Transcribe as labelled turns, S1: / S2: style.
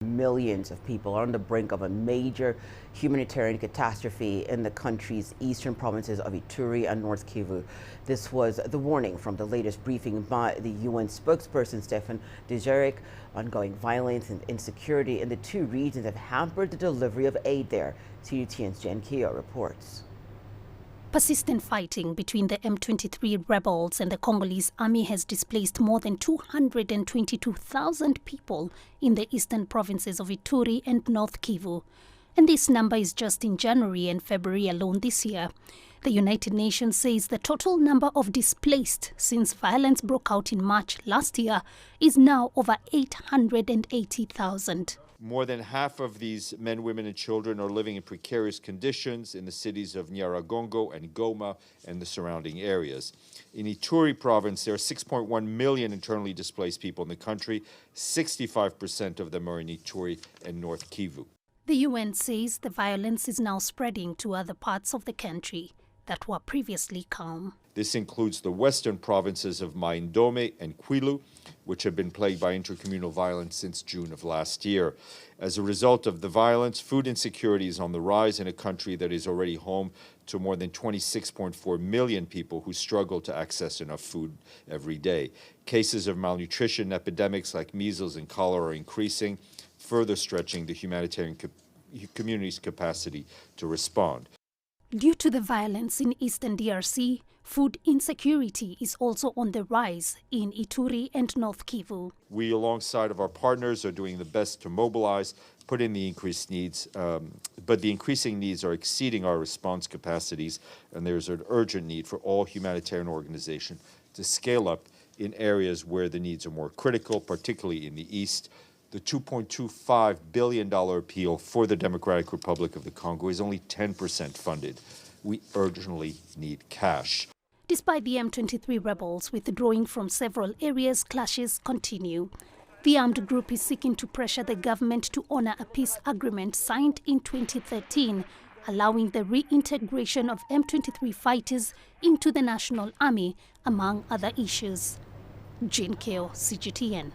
S1: Millions of people are on the brink of a major humanitarian catastrophe in the country's eastern provinces of Ituri and North Kivu. This was the warning from the latest briefing by the UN spokesperson Stefan Dujarric. Ongoing violence and insecurity in the two regions have hampered the delivery of aid there. CGTN's Jen Keo reports.
S2: Persistent fighting between the M23 rebels and the Congolese army has displaced more than 222,000 people in the eastern provinces of Ituri and North Kivu. And this number is just in January and February alone this year. The United Nations says the total number of displaced since violence broke out in March last year is now over 880,000.
S3: More than half of these men, women, and children are living in precarious conditions in the cities of DR Congo and Goma and the surrounding areas. In Ituri province, there are 6.1 million internally displaced people in the country. 65% of them are in Ituri and North Kivu.
S2: The UN says the violence is now spreading to other parts of the country that were previously calm.
S3: This includes the western provinces of Mai-Ndombe and Kwilu, which have been plagued by intercommunal violence since June of last year. As a result of the violence, food insecurity is on the rise in a country that is already home to more than 26.4 million people who struggle to access enough food every day. Cases of malnutrition, epidemics like measles and cholera are increasing, further stretching the humanitarian community's capacity to respond.
S2: Due to the violence in eastern DRC, food insecurity is also on the rise in Ituri and North Kivu.
S3: We, alongside of our partners, are doing the best to mobilize, put in the increased needs, but the increasing needs are exceeding our response capacities, and there's an urgent need for all humanitarian organizations to scale up in areas where the needs are more critical, particularly in the east. The $2.25 billion appeal for the Democratic Republic of the Congo is only 10% funded. We urgently need cash.
S2: Despite the M23 rebels withdrawing from several areas, clashes continue. The armed group is seeking to pressure the government to honor a peace agreement signed in 2013, allowing the reintegration of M23 fighters into the National Army, among other issues. Jen Keo, CGTN.